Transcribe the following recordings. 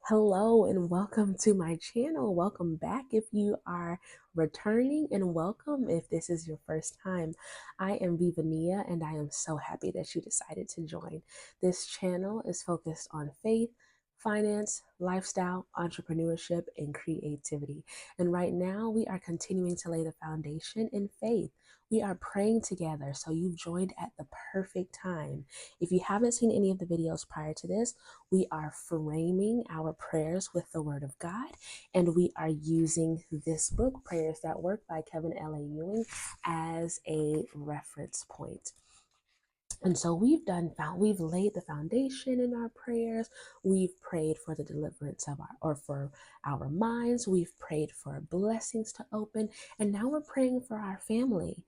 Hello and welcome to my channel. Welcome back if you are returning, and welcome if this is your first time. I am Vivania and I am so happy that you decided to join. This channel is focused on faith, finance, lifestyle, entrepreneurship, and creativity. And right now we are continuing to lay the foundation in faith. We are praying together, so you've joined at the perfect time. If you haven't seen any of the videos prior to this, we are framing our prayers with the Word of God, and we are using this book, Prayers That Work by Kevin L.A. Ewing, as a reference point. And so we've laid the foundation in our prayers. We've prayed for the deliverance of for our minds. We've prayed for blessings to open, and now we're praying for our family.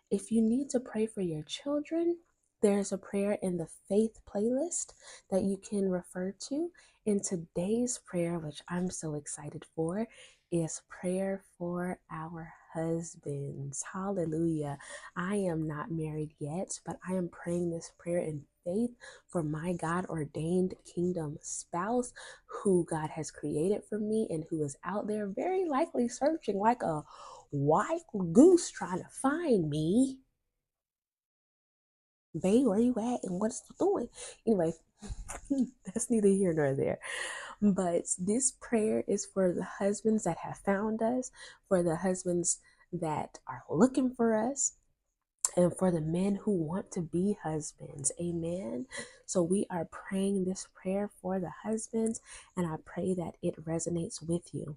If you need to pray for your children, there's a prayer in the faith playlist that you can refer to. In today's prayer, which I'm so excited for, is prayer for our husbands. Hallelujah. I am not married yet, but I am praying this prayer in faith for my God ordained kingdom spouse who God has created for me and who is out there very likely searching like a white goose trying to find me. Babe, where you at and what's doing? Anyway, that's neither here nor there. But this prayer is for the husbands that have found us, for the husbands that are looking for us, and for the men who want to be husbands. Amen. So we are praying this prayer for the husbands, and I pray that it resonates with you.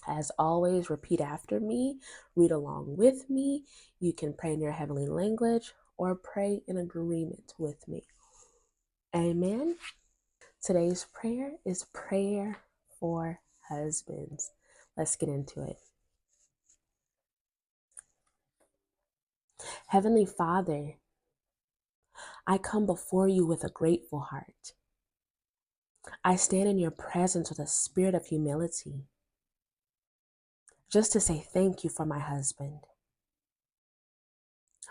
As always, repeat after me, read along with me. You can pray in your heavenly language or pray in agreement with me. Amen. Today's prayer is prayer for husbands. Let's get into it. Heavenly Father, I come before you with a grateful heart. I stand in your presence with a spirit of humility, just to say thank you for my husband.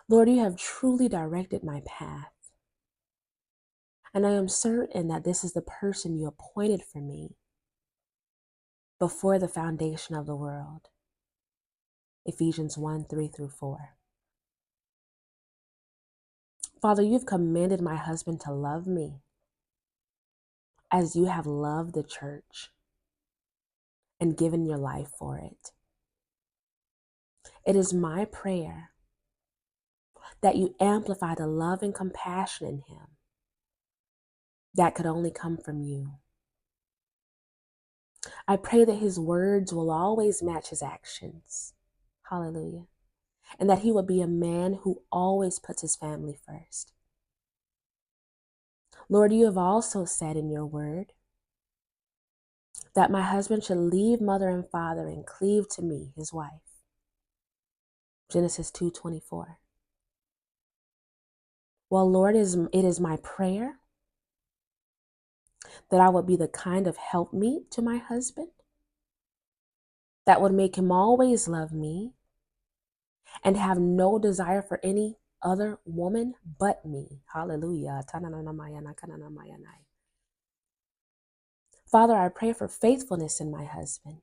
Lord, you have truly directed my path, and I am certain that this is the person you appointed for me before the foundation of the world. Ephesians 1:3-4. Father, you've commanded my husband to love me as you have loved the church and given your life for it. It is my prayer that you amplify the love and compassion in him that could only come from you. I pray that his words will always match his actions. Hallelujah. And that he will be a man who always puts his family first. Lord, you have also said in your word that my husband should leave mother and father and cleave to me, his wife. Genesis 2:24. Well, Lord, it is my prayer that I would be the kind of helpmeet to my husband that would make him always love me and have no desire for any other woman but me. Hallelujah. Father, I pray for faithfulness in my husband.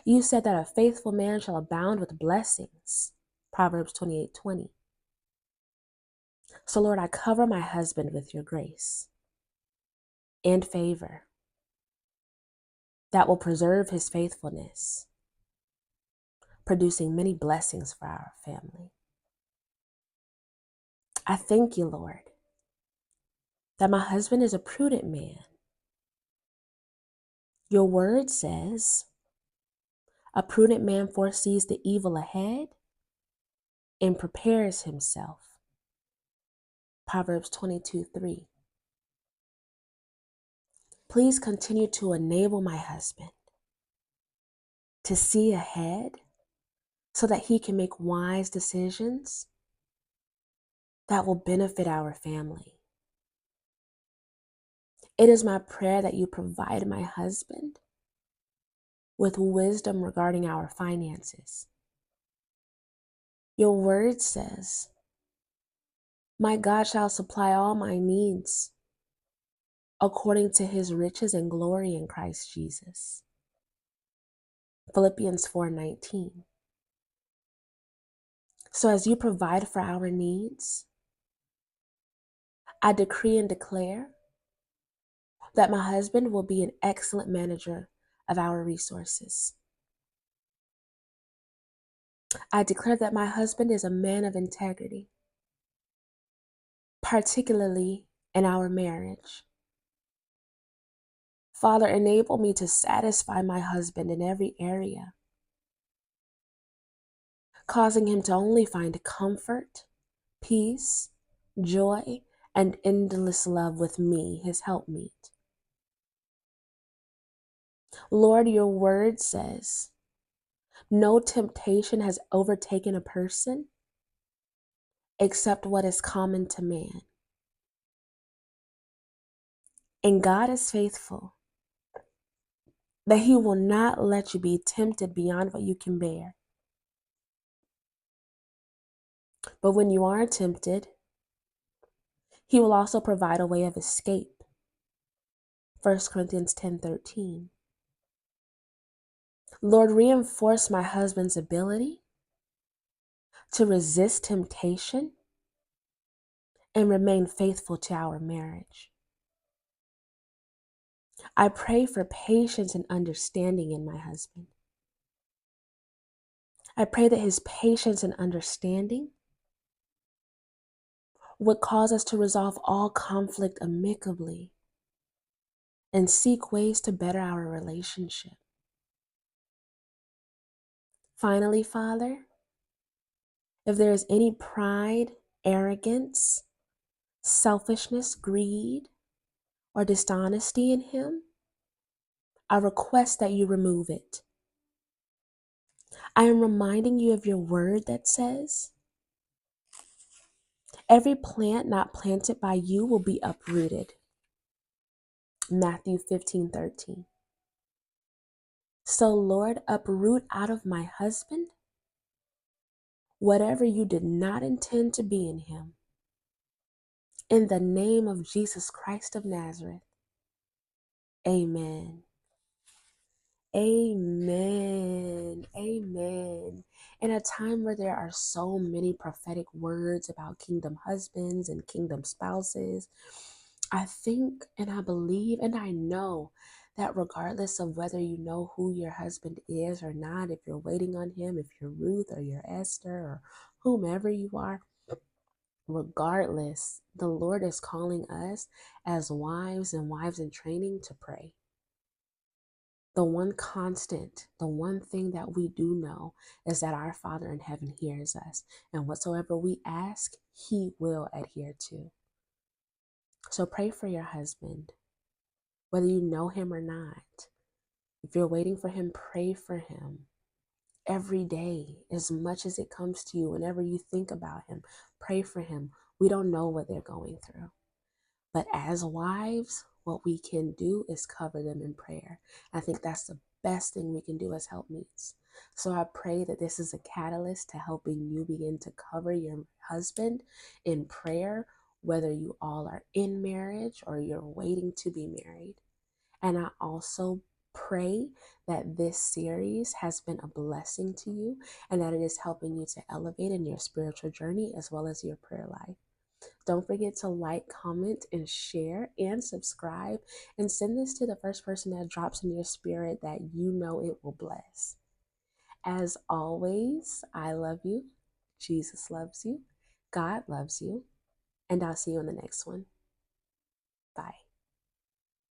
You said that a faithful man shall abound with blessings. Proverbs 28:20. So Lord, I cover my husband with your grace and favor that will preserve his faithfulness, producing many blessings for our family. I thank you, Lord, that my husband is a prudent man. Your word says, a prudent man foresees the evil ahead and prepares himself. Proverbs 22:3. Please continue to enable my husband to see ahead so that he can make wise decisions that will benefit our family. It is my prayer that you provide my husband with wisdom regarding our finances. Your word says, my God shall supply all my needs according to his riches and glory in Christ Jesus. Philippians 4:19. So as you provide for our needs, I decree and declare that my husband will be an excellent manager of our resources. I declare that my husband is a man of integrity, particularly in our marriage. Father, enable me to satisfy my husband in every area, causing him to only find comfort, peace, joy, and endless love with me, his helpmeet. Lord, your word says, no temptation has overtaken a person except what is common to man. And God is faithful, that he will not let you be tempted beyond what you can bear. But when you are tempted, he will also provide a way of escape. 1 Corinthians 10:13. Lord, reinforce my husband's ability to resist temptation and remain faithful to our marriage. I pray for patience and understanding in my husband. I pray that his patience and understanding would cause us to resolve all conflict amicably and seek ways to better our relationship. Finally, Father, if there is any pride, arrogance, selfishness, greed, or dishonesty in him, I request that you remove it. I am reminding you of your word that says, every plant not planted by you will be uprooted. Matthew 15:13. So Lord, uproot out of my husband whatever you did not intend to be in him. In the name of Jesus Christ of Nazareth, amen. Amen. Amen. In a time where there are so many prophetic words about kingdom husbands and kingdom spouses, I think and I believe and I know that regardless of whether you know who your husband is or not, if you're waiting on him, if you're Ruth or you're Esther or whomever you are, regardless, the Lord is calling us as wives and wives in training to pray. The one constant, the one thing that we do know is that our Father in heaven hears us, and whatsoever we ask, he will adhere to. So pray for your husband, whether you know him or not. If you're waiting for him, pray for him every day, as much as it comes to you. Whenever you think about him, pray for him. We don't know what they're going through. But as wives, what we can do is cover them in prayer. I think that's the best thing we can do as helpmeets. So I pray that this is a catalyst to helping you begin to cover your husband in prayer, whether you all are in marriage or you're waiting to be married. And I also pray that this series has been a blessing to you and that it is helping you to elevate in your spiritual journey as well as your prayer life. Don't forget to like, comment, and share, and subscribe, and send this to the first person that drops in your spirit that you know it will bless. As always, I love you, Jesus loves you, God loves you, and I'll see you in the next one. Bye.